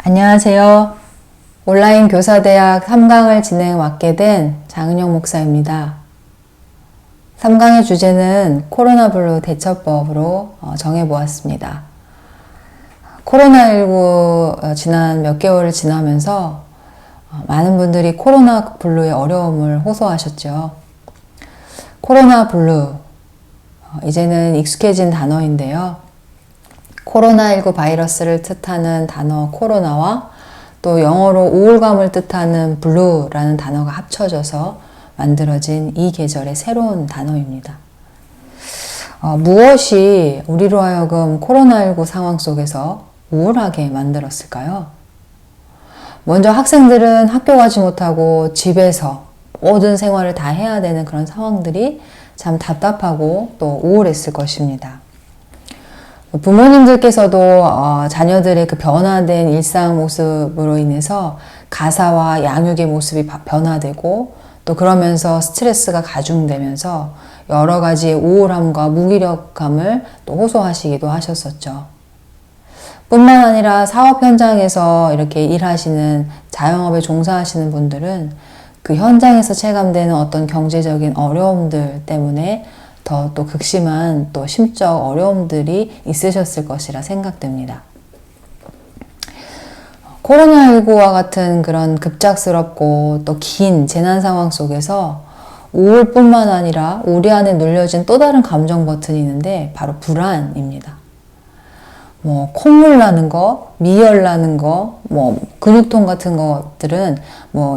안녕하세요. 온라인 교사대학 3강을 진행 맡게 된 장은영 목사입니다. 3강의 주제는 코로나 블루 대처법으로 정해보았습니다. 코로나19 지난 몇 개월을 지나면서 많은 분들이 코로나 블루의 어려움을 호소하셨죠. 코로나 블루, 이제는 익숙해진 단어인데요. 코로나19 바이러스를 뜻하는 단어 코로나와 또 영어로 우울감을 뜻하는 블루라는 단어가 합쳐져서 만들어진 이 계절의 새로운 단어입니다. 무엇이 우리로 하여금 코로나19 상황 속에서 우울하게 만들었을까요? 먼저 학생들은 학교 가지 못하고 집에서 모든 생활을 다 해야 되는 그런 상황들이 참 답답하고 또 우울했을 것입니다. 부모님들께서도 자녀들의 그 변화된 일상 모습으로 인해서 가사와 양육의 모습이 변화되고 또 그러면서 스트레스가 가중되면서 여러 가지의 우울함과 무기력감을 또 호소하시기도 하셨었죠. 뿐만 아니라 사업 현장에서 이렇게 일하시는 자영업에 종사하시는 분들은 그 현장에서 체감되는 어떤 경제적인 어려움들 때문에 더 또 극심한 또 심적 어려움들이 있으셨을 것이라 생각됩니다. 코로나19와 같은 그런 급작스럽고 또 긴 재난 상황 속에서 우울뿐만 아니라 우리 안에 눌려진 또 다른 감정 버튼이 있는데 바로 불안입니다. 콧물 나는 거, 미열 나는 거, 근육통 같은 것들은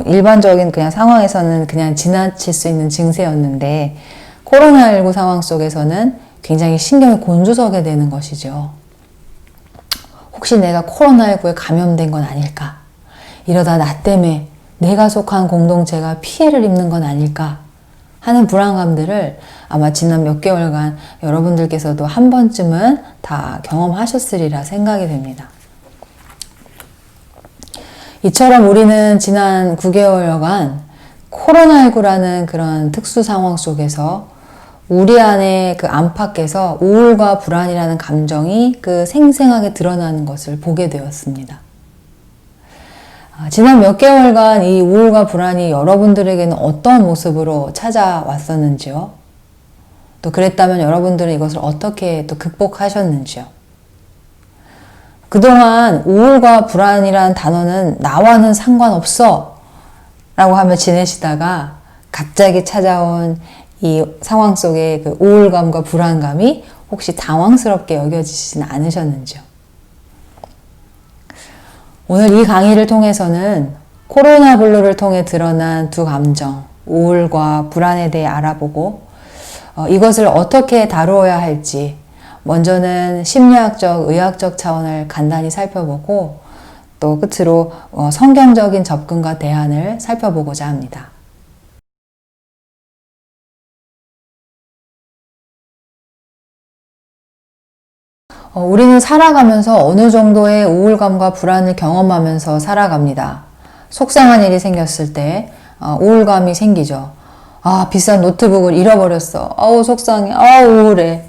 일반적인 그냥 상황에서는 그냥 지나칠 수 있는 증세였는데 코로나19 상황 속에서는 굉장히 신경이 곤두서게 되는 것이죠. 혹시 내가 코로나19에 감염된 건 아닐까? 이러다 나 때문에 내가 속한 공동체가 피해를 입는 건 아닐까? 하는 불안감들을 아마 지난 몇 개월간 여러분들께서도 한 번쯤은 다 경험하셨으리라 생각이 됩니다. 이처럼 우리는 지난 9개월여간 코로나19라는 그런 특수 상황 속에서 우리 안에 그 안팎에서 우울과 불안이라는 감정이 그 생생하게 드러나는 것을 보게 되었습니다. 지난 몇 개월간 이 우울과 불안이 여러분들에게는 어떤 모습으로 찾아왔었는지요? 또 그랬다면 여러분들은 이것을 어떻게 또 극복하셨는지요? 그동안 우울과 불안이라는 단어는 나와는 상관없어 라고 하며 지내시다가 갑자기 찾아온 이 상황 속의 그 우울감과 불안감이 혹시 당황스럽게 여겨지시진 않으셨는지요? 오늘 이 강의를 통해서는 코로나 블루를 통해 드러난 두 감정, 우울과 불안에 대해 알아보고 이것을 어떻게 다루어야 할지 먼저는 심리학적, 의학적 차원을 간단히 살펴보고 또 끝으로 성경적인 접근과 대안을 살펴보고자 합니다. 우리는 살아가면서 어느 정도의 우울감과 불안을 경험하면서 살아갑니다. 속상한 일이 생겼을 때 우울감이 생기죠. 비싼 노트북을 잃어버렸어. 속상해. 우울해.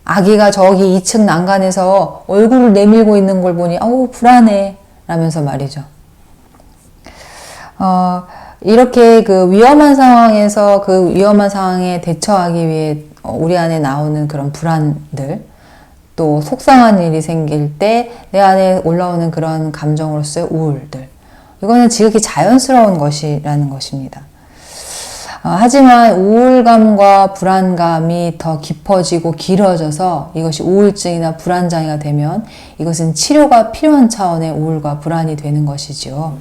아기가 저기 2층 난간에서 얼굴을 내밀고 있는 걸 보니 불안해. 라면서 말이죠. 이렇게 그 위험한 상황에서 그 위험한 상황에 대처하기 위해 우리 안에 나오는 그런 불안들, 또 속상한 일이 생길 때 내 안에 올라오는 그런 감정으로서의 우울들, 이거는 지극히 자연스러운 것이라는 것입니다. 하지만 우울감과 불안감이 더 깊어지고 길어져서 이것이 우울증이나 불안장애가 되면 이것은 치료가 필요한 차원의 우울과 불안이 되는 것이지요.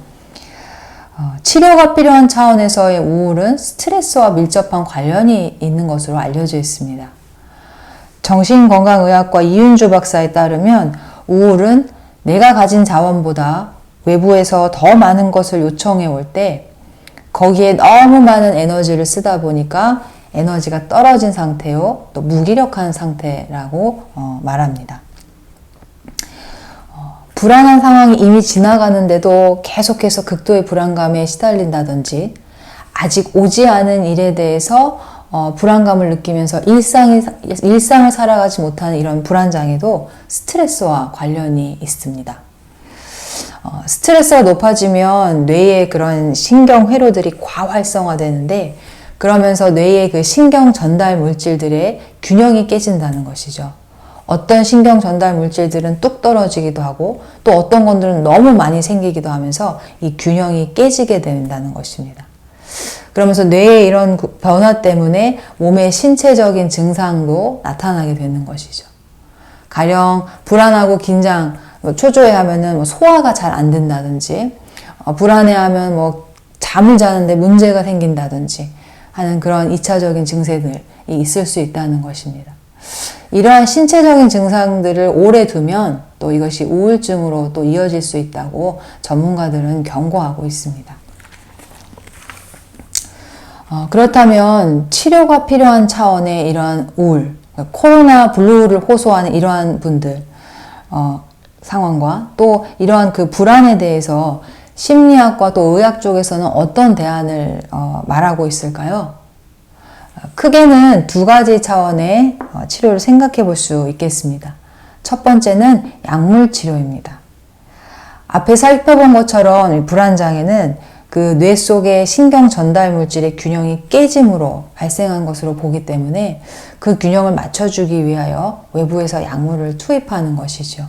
치료가 필요한 차원에서의 우울은 스트레스와 밀접한 관련이 있는 것으로 알려져 있습니다. 정신건강의학과 이윤주 박사에 따르면 우울은 내가 가진 자원보다 외부에서 더 많은 것을 요청해 올 때 거기에 너무 많은 에너지를 쓰다 보니까 에너지가 떨어진 상태요, 또 무기력한 상태라고 말합니다. 불안한 상황이 이미 지나가는데도 계속해서 극도의 불안감에 시달린다든지 아직 오지 않은 일에 대해서 불안감을 느끼면서 일상을 살아가지 못하는 이런 불안장애도 스트레스와 관련이 있습니다. 스트레스가 높아지면 뇌의 그런 신경 회로들이 과활성화되는데 그러면서 뇌의 그 신경 전달 물질들의 균형이 깨진다는 것이죠. 어떤 신경 전달 물질들은 뚝 떨어지기도 하고 또 어떤 것들은 너무 많이 생기기도 하면서 이 균형이 깨지게 된다는 것입니다. 그러면서 뇌의 이런 변화 때문에 몸의 신체적인 증상도 나타나게 되는 것이죠. 가령 불안하고 긴장, 초조해하면은 소화가 잘 안 된다든지, 불안해하면 잠을 자는데 문제가 생긴다든지 하는 그런 2차적인 증세들이 있을 수 있다는 것입니다. 이러한 신체적인 증상들을 오래 두면 또 이것이 우울증으로 또 이어질 수 있다고 전문가들은 경고하고 있습니다. 그렇다면 치료가 필요한 차원의 이러한 우울, 코로나 블루를 호소하는 이러한 분들 상황과 또 이러한 그 불안에 대해서 심리학과 또 의학 쪽에서는 어떤 대안을 말하고 있을까요? 크게는 두 가지 차원의 치료를 생각해 볼 수 있겠습니다. 첫 번째는 약물 치료입니다. 앞에 살펴본 것처럼 불안장애는 그 뇌 속의 신경 전달 물질의 균형이 깨짐으로 발생한 것으로 보기 때문에 그 균형을 맞춰주기 위하여 외부에서 약물을 투입하는 것이죠.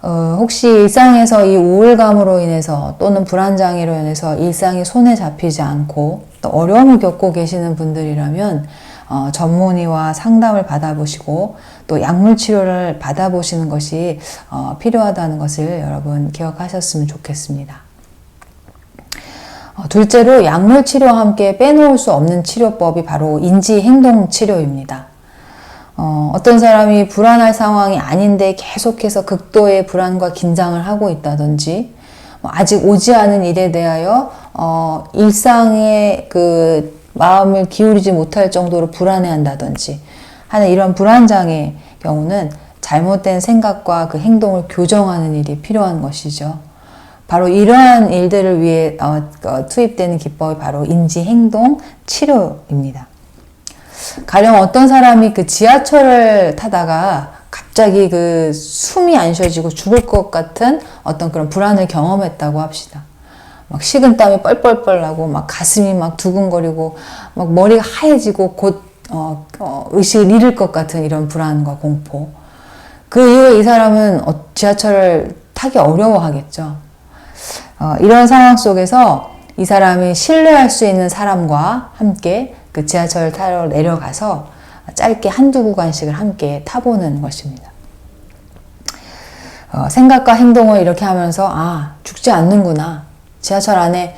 혹시 일상에서 이 우울감으로 인해서 또는 불안장애로 인해서 일상이 손에 잡히지 않고 또 어려움을 겪고 계시는 분들이라면 전문의와 상담을 받아보시고 또 약물 치료를 받아보시는 것이 필요하다는 것을 여러분 기억하셨으면 좋겠습니다. 둘째로 약물 치료와 함께 빼놓을 수 없는 치료법이 바로 인지행동 치료입니다. 어떤 사람이 불안할 상황이 아닌데 계속해서 극도의 불안과 긴장을 하고 있다든지 아직 오지 않은 일에 대하여 일상에 그 마음을 기울이지 못할 정도로 불안해한다든지 하는 이런 불안장애의 경우는 잘못된 생각과 그 행동을 교정하는 일이 필요한 것이죠. 바로 이러한 일들을 위해 투입되는 기법이 바로 인지행동 치료입니다. 가령 어떤 사람이 그 지하철을 타다가 갑자기 그 숨이 안 쉬어지고 죽을 것 같은 어떤 그런 불안을 경험했다고 합시다. 막 식은땀이 뻘뻘뻘 나고 막 가슴이 막 두근거리고 막 머리가 하얘지고 곧 의식을 잃을 것 같은 이런 불안과 공포. 그 이후에 이 사람은 지하철을 타기 어려워하겠죠. 이런 상황 속에서 이 사람이 신뢰할 수 있는 사람과 함께 그 지하철을 타러 내려가서 짧게 한두 구간씩을 함께 타보는 것입니다. 생각과 행동을 이렇게 하면서 죽지 않는구나. 지하철 안에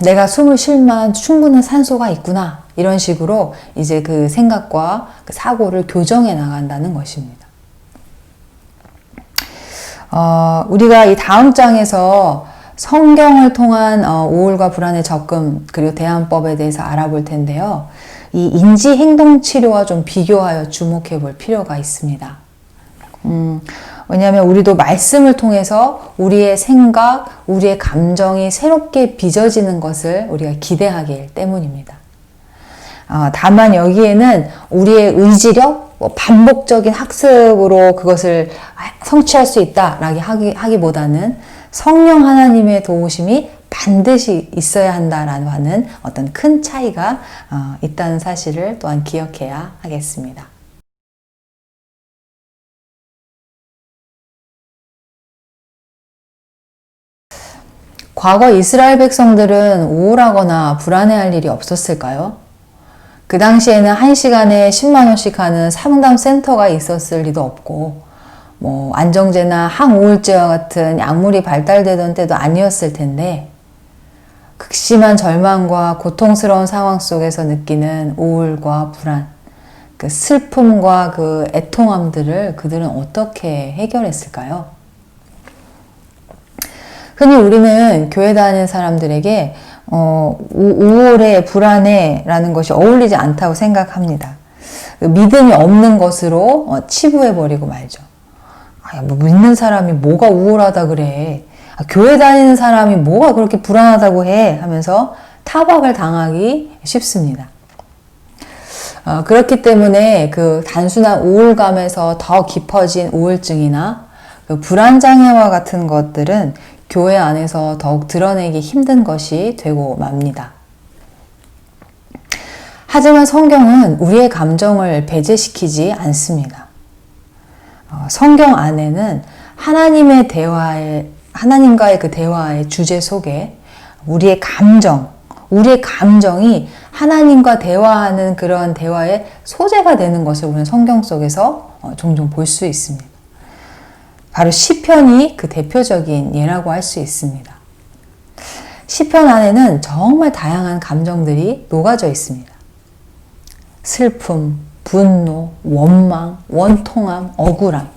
내가 숨을 쉴 만한 충분한 산소가 있구나. 이런 식으로 이제 그 생각과 그 사고를 교정해 나간다는 것입니다. 우리가 이 다음 장에서 성경을 통한 우울과 불안의 접근 그리고 대안법에 대해서 알아볼 텐데요. 이 인지행동치료와 좀 비교하여 주목해 볼 필요가 있습니다. 왜냐하면 우리도 말씀을 통해서 우리의 생각, 우리의 감정이 새롭게 빚어지는 것을 우리가 기대하기 때문입니다. 다만 여기에는 우리의 의지력, 반복적인 학습으로 그것을 성취할 수 있다라고 하기보다는 성령 하나님의 도우심이 반드시 있어야 한다라는 하는 어떤 큰 차이가 있다는 사실을 또한 기억해야 하겠습니다. 과거 이스라엘 백성들은 우울하거나 불안해할 일이 없었을까요? 그 당시에는 1시간에 10만 원씩 하는 상담 센터가 있었을 리도 없고 안정제나 항우울제와 같은 약물이 발달되던 때도 아니었을 텐데 극심한 절망과 고통스러운 상황 속에서 느끼는 우울과 불안, 그 슬픔과 그 애통함들을 그들은 어떻게 해결했을까요? 흔히 우리는 교회 다니는 사람들에게 우울해, 불안해 라는 것이 어울리지 않다고 생각합니다. 믿음이 없는 것으로 치부해버리고 말죠. 믿는 사람이 뭐가 우울하다 그래. 교회 다니는 사람이 뭐가 그렇게 불안하다고 해 하면서 타박을 당하기 쉽습니다. 그렇기 때문에 그 단순한 우울감에서 더 깊어진 우울증이나 그 불안장애와 같은 것들은 교회 안에서 더욱 드러내기 힘든 것이 되고 맙니다. 하지만 성경은 우리의 감정을 배제시키지 않습니다. 성경 안에는 하나님과의 그 대화의 주제 속에 우리의 감정이 하나님과 대화하는 그런 대화의 소재가 되는 것을 우리는 성경 속에서 종종 볼 수 있습니다. 바로 시편이 그 대표적인 예라고 할 수 있습니다. 시편 안에는 정말 다양한 감정들이 녹아져 있습니다. 슬픔, 분노, 원망, 원통함, 억울함,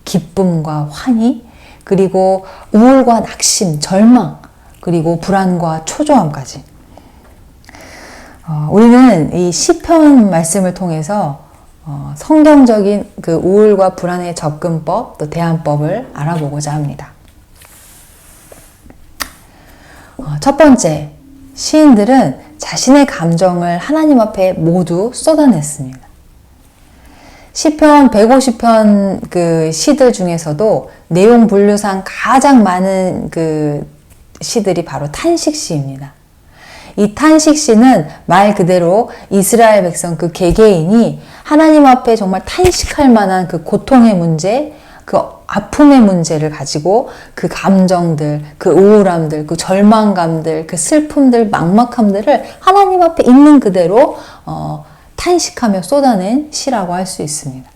기쁨과 환희, 그리고 우울과 낙심, 절망, 그리고 불안과 초조함까지. 우리는 이 시편 말씀을 통해서 성경적인 그 우울과 불안의 접근법, 또 대안법을 알아보고자 합니다. 첫 번째, 시인들은 자신의 감정을 하나님 앞에 모두 쏟아냈습니다. 시편 150편 그 시들 중에서도 내용 분류상 가장 많은 그 시들이 바로 탄식시입니다. 이 탄식시는 말 그대로 이스라엘 백성 그 개개인이 하나님 앞에 정말 탄식할 만한 그 고통의 문제, 그 아픔의 문제를 가지고 그 감정들, 그 우울함들, 그 절망감들, 그 슬픔들, 막막함들을 하나님 앞에 있는 그대로 탄식하며 쏟아낸 시라고 할 수 있습니다.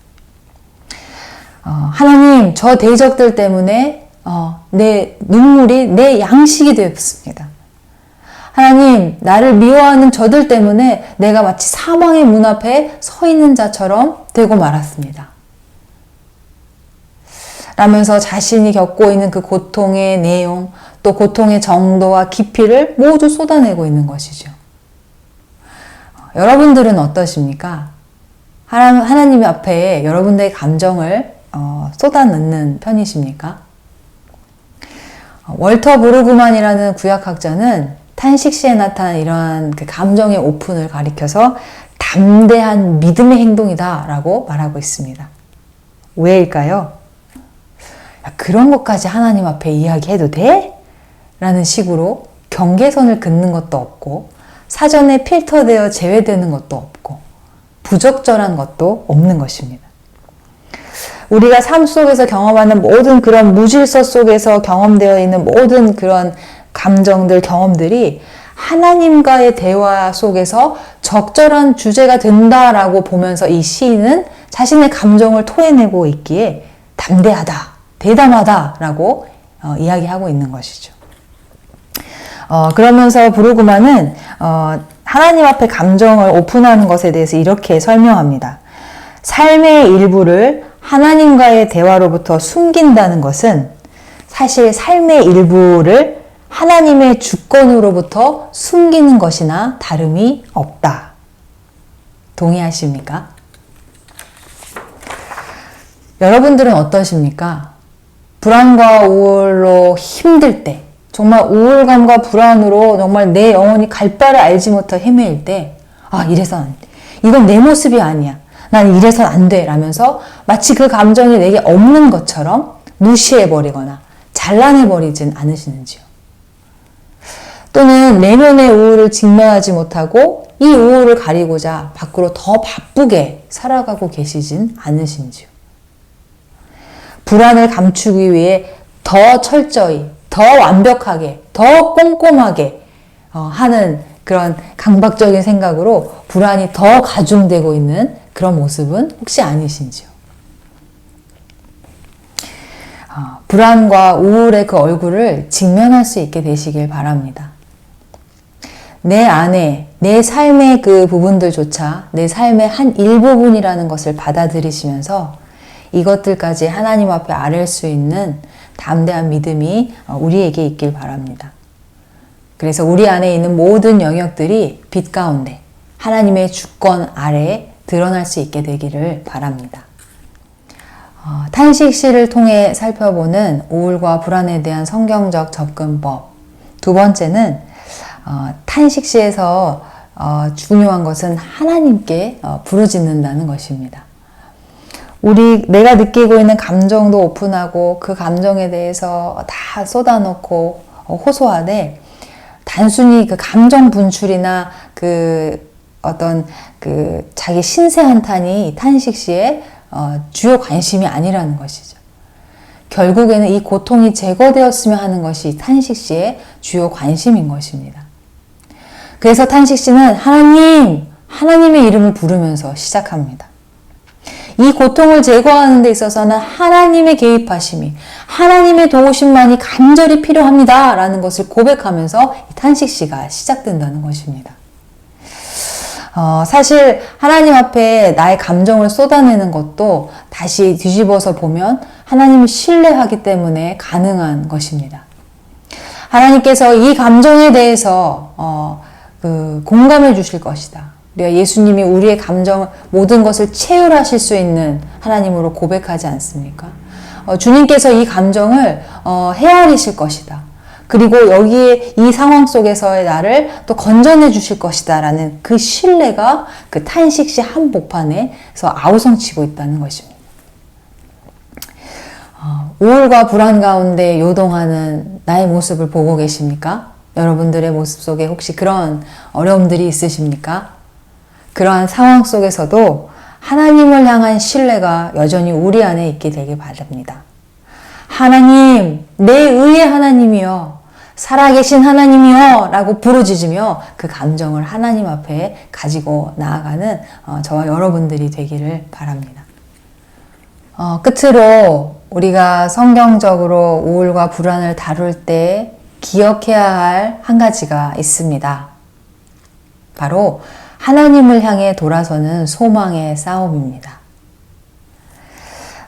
하나님, 저 대적들 때문에 내 눈물이 내 양식이 되었습니다. 하나님, 나를 미워하는 저들 때문에 내가 마치 사망의 문 앞에 서 있는 자처럼 되고 말았습니다. 라면서 자신이 겪고 있는 그 고통의 내용, 또 고통의 정도와 깊이를 모두 쏟아내고 있는 것이죠. 여러분들은 어떠십니까? 하나님 앞에 여러분들의 감정을 쏟아넣는 편이십니까? 월터 브루그만이라는 구약학자는 탄식시에 나타난 이러한 그 감정의 오픈을 가리켜서 담대한 믿음의 행동이다 라고 말하고 있습니다. 왜일까요? 그런 것까지 하나님 앞에 이야기해도 돼? 라는 식으로 경계선을 긋는 것도 없고 사전에 필터되어 제외되는 것도 없고 부적절한 것도 없는 것입니다. 우리가 삶 속에서 경험하는 모든 그런 무질서 속에서 경험되어 있는 모든 그런 감정들, 경험들이 하나님과의 대화 속에서 적절한 주제가 된다라고 보면서 이 시인은 자신의 감정을 토해내고 있기에 담대하다, 대담하다라고 이야기하고 있는 것이죠. 그러면서 브루그만은 하나님 앞에 감정을 오픈하는 것에 대해서 이렇게 설명합니다. 삶의 일부를 하나님과의 대화로부터 숨긴다는 것은 사실 삶의 일부를 하나님의 주권으로부터 숨기는 것이나 다름이 없다. 동의하십니까? 여러분들은 어떠십니까? 불안과 우울로 힘들 때, 정말 우울감과 불안으로 정말 내 영혼이 갈 바를 알지 못해 헤매일 때, 이래선 안 돼. 이건 내 모습이 아니야. 난 이래선 안 돼. 라면서 마치 그 감정이 내게 없는 것처럼 무시해버리거나 잘라내버리진 않으시는지요? 또는 내면의 우울을 직면하지 못하고 이 우울을 가리고자 밖으로 더 바쁘게 살아가고 계시진 않으신지요? 불안을 감추기 위해 더 철저히, 더 완벽하게, 더 꼼꼼하게 하는 그런 강박적인 생각으로 불안이 더 가중되고 있는 그런 모습은 혹시 아니신지요? 불안과 우울의 그 얼굴을 직면할 수 있게 되시길 바랍니다. 내 안에, 내 삶의 그 부분들조차 내 삶의 한 일부분이라는 것을 받아들이시면서 이것들까지 하나님 앞에 아뢰 수 있는 담대한 믿음이 우리에게 있길 바랍니다. 그래서 우리 안에 있는 모든 영역들이 빛 가운데 하나님의 주권 아래에 드러날 수 있게 되기를 바랍니다. 탄식시를 통해 살펴보는 우울과 불안에 대한 성경적 접근법. 두 번째는 탄식시에서 중요한 것은 하나님께 부르짖는다는 것입니다. 내가 느끼고 있는 감정도 오픈하고 그 감정에 대해서 다 쏟아놓고 호소하되 단순히 그 감정 분출이나 그 어떤 그 자기 신세 한탄이 이 탄식 시의 주요 관심이 아니라는 것이죠. 결국에는 이 고통이 제거되었으면 하는 것이 이 탄식 시의 주요 관심인 것입니다. 그래서 탄식 시는 하나님의 이름을 부르면서 시작합니다. 이 고통을 제거하는 데 있어서는 하나님의 개입하심이, 하나님의 도우심만이 간절히 필요합니다 라는 것을 고백하면서 이 탄식시가 시작된다는 것입니다. 사실 하나님 앞에 나의 감정을 쏟아내는 것도 다시 뒤집어서 보면 하나님을 신뢰하기 때문에 가능한 것입니다. 하나님께서 이 감정에 대해서 공감해 주실 것이다. 우리가 예수님이 우리의 감정 모든 것을 체휼하실 수 있는 하나님으로 고백하지 않습니까? 주님께서 이 감정을 헤아리실 것이다. 그리고 여기에 이 상황 속에서의 나를 또 건져내 주실 것이다 라는 그 신뢰가 그 탄식시 한복판에서 아우성치고 있다는 것입니다. 우울과 불안 가운데 요동하는 나의 모습을 보고 계십니까? 여러분들의 모습 속에 혹시 그런 어려움들이 있으십니까? 그러한 상황 속에서도 하나님을 향한 신뢰가 여전히 우리 안에 있게 되길 바랍니다. 하나님, 내 의의 하나님이여, 살아계신 하나님이여 라고 부르짖으며 그 감정을 하나님 앞에 가지고 나아가는 저와 여러분들이 되기를 바랍니다. 끝으로 우리가 성경적으로 우울과 불안을 다룰 때 기억해야 할 한 가지가 있습니다. 바로 하나님을 향해 돌아서는 소망의 싸움입니다.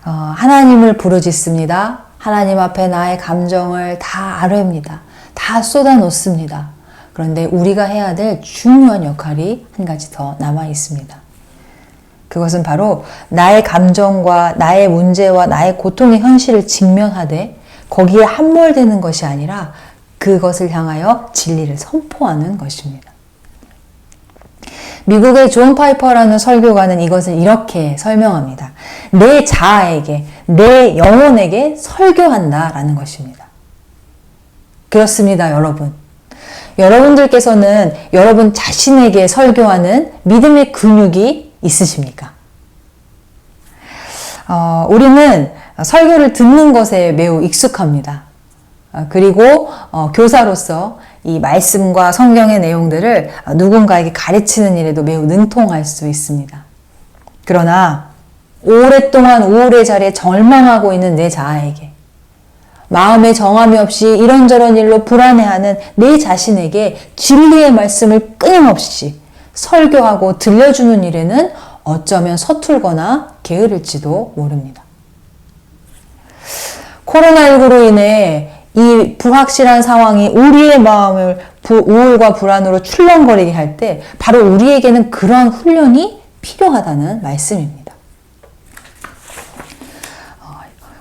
하나님을 부르짖습니다. 하나님 앞에 나의 감정을 다 아뢰입니다. 다 쏟아놓습니다. 그런데 우리가 해야 될 중요한 역할이 한 가지 더 남아 있습니다. 그것은 바로 나의 감정과 나의 문제와 나의 고통의 현실을 직면하되 거기에 함몰되는 것이 아니라 그것을 향하여 진리를 선포하는 것입니다. 미국의 존 파이퍼라는 설교가는 이것을 이렇게 설명합니다. 내 자아에게, 내 영혼에게 설교한다 라는 것입니다. 그렇습니다, 여러분. 여러분들께서는 여러분 자신에게 설교하는 믿음의 근육이 있으십니까? 우리는 설교를 듣는 것에 매우 익숙합니다. 그리고 교사로서 이 말씀과 성경의 내용들을 누군가에게 가르치는 일에도 매우 능통할 수 있습니다. 그러나 오랫동안 우울의 자리에 절망하고 있는 내 자아에게, 마음에 정함이 없이 이런저런 일로 불안해하는 내 자신에게 진리의 말씀을 끊임없이 설교하고 들려주는 일에는 어쩌면 서툴거나 게으를지도 모릅니다. 코로나19로 인해 이 불확실한 상황이 우리의 마음을 우울과 불안으로 출렁거리게 할 때 바로 우리에게는 그러한 훈련이 필요하다는 말씀입니다.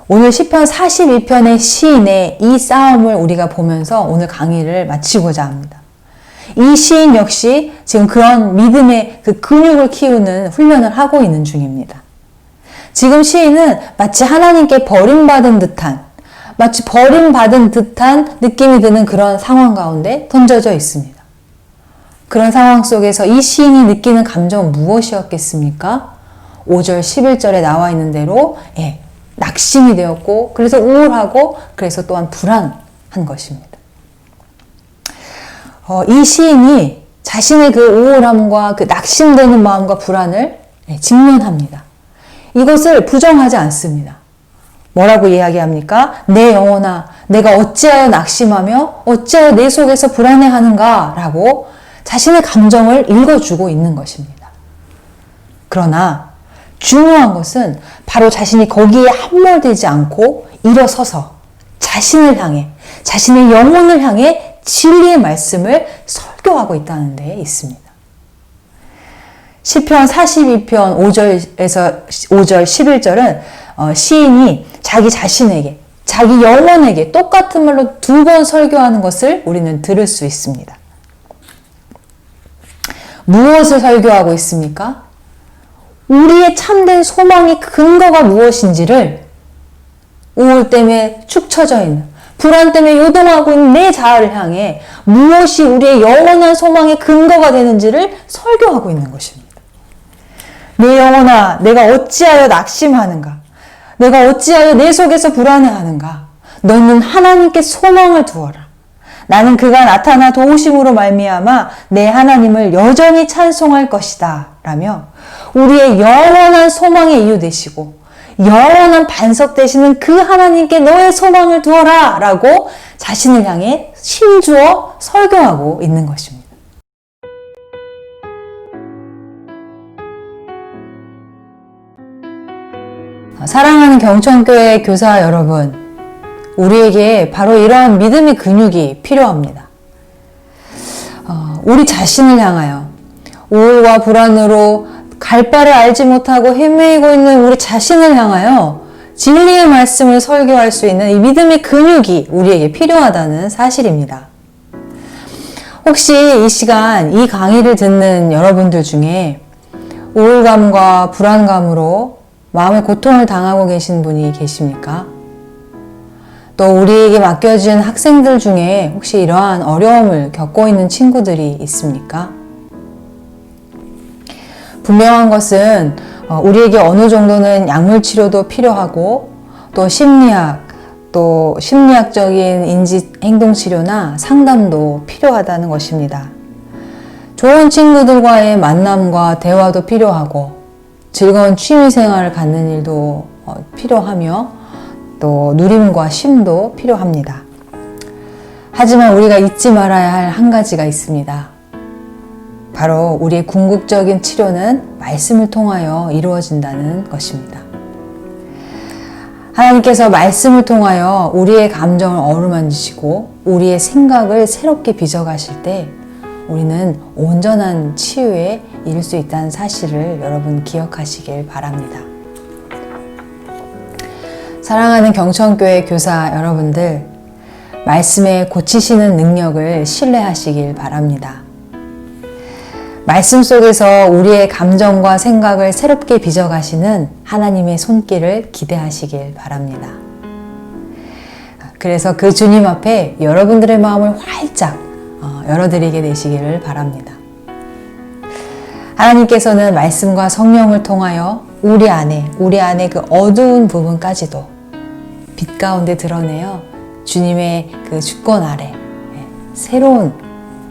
오늘 시편 42편의 시인의 이 싸움을 우리가 보면서 오늘 강의를 마치고자 합니다. 이 시인 역시 지금 그런 믿음의 그 근육을 키우는 훈련을 하고 있는 중입니다. 지금 시인은 마치 하나님께 버림받은 듯한 느낌이 드는 그런 상황 가운데 던져져 있습니다. 그런 상황 속에서 이 시인이 느끼는 감정은 무엇이었겠습니까? 5절, 11절에 나와 있는 대로 낙심이 되었고 그래서 우울하고 그래서 또한 불안한 것입니다. 이 시인이 자신의 그 우울함과 그 낙심되는 마음과 불안을 직면합니다. 이것을 부정하지 않습니다. 뭐라고 이야기합니까? 내 영혼아, 내가 어찌하여 낙심하며 어찌하여 내 속에서 불안해하는가? 라고 자신의 감정을 읽어주고 있는 것입니다. 그러나 중요한 것은 바로 자신이 거기에 함몰되지 않고 일어서서 자신을 향해, 자신의 영혼을 향해 진리의 말씀을 설교하고 있다는 데 있습니다. 시편 42편 5절에서 5절 11절은 시인이 자기 자신에게, 자기 영혼에게 똑같은 말로 2번 설교하는 것을 우리는 들을 수 있습니다. 무엇을 설교하고 있습니까? 우리의 참된 소망의 근거가 무엇인지를 우울 때문에 축 처져 있는, 불안 때문에 요동하고 있는 내 자아를 향해 무엇이 우리의 영원한 소망의 근거가 되는지를 설교하고 있는 것입니다. 내 영혼아, 내가 어찌하여 낙심하는가? 내가 어찌하여 내 속에서 불안해하는가? 너는 하나님께 소망을 두어라. 나는 그가 나타나 도우심으로 말미암아 내 하나님을 여전히 찬송할 것이다. 라며 우리의 영원한 소망의 이유 되시고 영원한 반석 되시는 그 하나님께 너의 소망을 두어라. 라고 자신을 향해 힘주어 설교하고 있는 것입니다. 사랑하는 경천교회 교사 여러분, 우리에게 바로 이러한 믿음의 근육이 필요합니다. 우리 자신을 향하여 우울과 불안으로 갈 바를 알지 못하고 헤매이고 있는 우리 자신을 향하여 진리의 말씀을 설교할 수 있는 이 믿음의 근육이 우리에게 필요하다는 사실입니다. 혹시 이 시간 이 강의를 듣는 여러분들 중에 우울감과 불안감으로 마음의 고통을 당하고 계신 분이 계십니까? 또 우리에게 맡겨진 학생들 중에 혹시 이러한 어려움을 겪고 있는 친구들이 있습니까? 분명한 것은 우리에게 어느 정도는 약물 치료도 필요하고 또 심리학적인 인지 행동 치료나 상담도 필요하다는 것입니다. 좋은 친구들과의 만남과 대화도 필요하고 즐거운 취미 생활을 갖는 일도 필요하며 또 누림과 쉼도 필요합니다. 하지만 우리가 잊지 말아야 할 한 가지가 있습니다. 바로 우리의 궁극적인 치료는 말씀을 통하여 이루어진다는 것입니다. 하나님께서 말씀을 통하여 우리의 감정을 어루만지시고 우리의 생각을 새롭게 빚어가실 때 우리는 온전한 치유에 이를 수 있다는 사실을 여러분 기억하시길 바랍니다. 사랑하는 경천교회 교사 여러분들, 말씀에 고치시는 능력을 신뢰하시길 바랍니다. 말씀 속에서 우리의 감정과 생각을 새롭게 빚어가시는 하나님의 손길을 기대하시길 바랍니다. 그래서 그 주님 앞에 여러분들의 마음을 활짝 열어드리게 되시기를 바랍니다. 하나님께서는 말씀과 성령을 통하여 우리 안에 그 어두운 부분까지도 빛 가운데 드러내어 주님의 그 주권 아래 새로운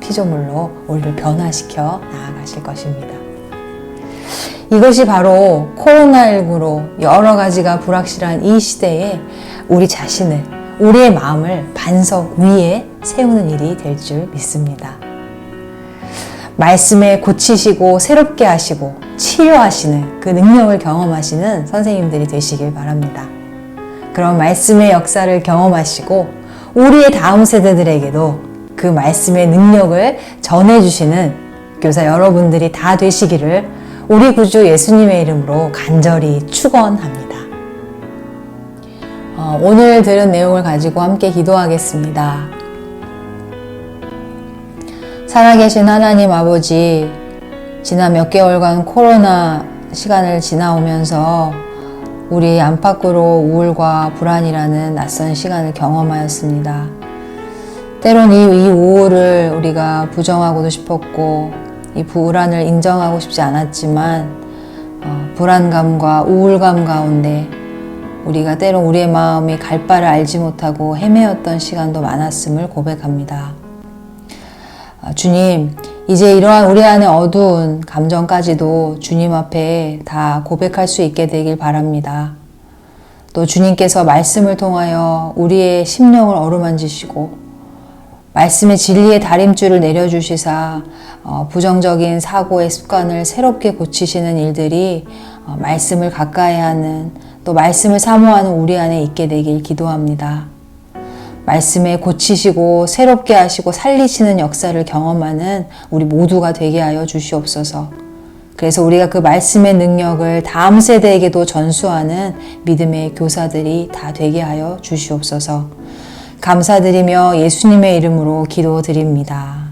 피조물로 우리를 변화시켜 나아가실 것입니다. 이것이 바로 코로나19로 여러 가지가 불확실한 이 시대에 우리 자신을, 우리의 마음을 반석 위에 세우는 일이 될 줄 믿습니다. 말씀에 고치시고 새롭게 하시고 치료하시는 그 능력을 경험하시는 선생님들이 되시길 바랍니다. 그런 말씀의 역사를 경험하시고 우리의 다음 세대들에게도 그 말씀의 능력을 전해주시는 교사 여러분들이 다 되시기를 우리 구주 예수님의 이름으로 간절히 축원합니다. 오늘 들은 내용을 가지고 함께 기도하겠습니다. 살아계신 하나님 아버지, 지난 몇 개월간 코로나 시간을 지나오면서 우리 안팎으로 우울과 불안이라는 낯선 시간을 경험하였습니다. 때론 이 우울을 우리가 부정하고도 싶었고 이 불안을 인정하고 싶지 않았지만 불안감과 우울감 가운데 우리가 때론 우리의 마음이 갈 바를 알지 못하고 헤매었던 시간도 많았음을 고백합니다. 주님, 이제 이러한 우리 안의 어두운 감정까지도 주님 앞에 다 고백할 수 있게 되길 바랍니다. 또 주님께서 말씀을 통하여 우리의 심령을 어루만지시고 말씀의 진리의 다림줄을 내려주시사 부정적인 사고의 습관을 새롭게 고치시는 일들이 말씀을 가까이 하는, 또 말씀을 사모하는 우리 안에 있게 되길 기도합니다. 말씀에 고치시고 새롭게 하시고 살리시는 역사를 경험하는 우리 모두가 되게 하여 주시옵소서. 그래서 우리가 그 말씀의 능력을 다음 세대에게도 전수하는 믿음의 교사들이 다 되게 하여 주시옵소서. 감사드리며 예수님의 이름으로 기도드립니다.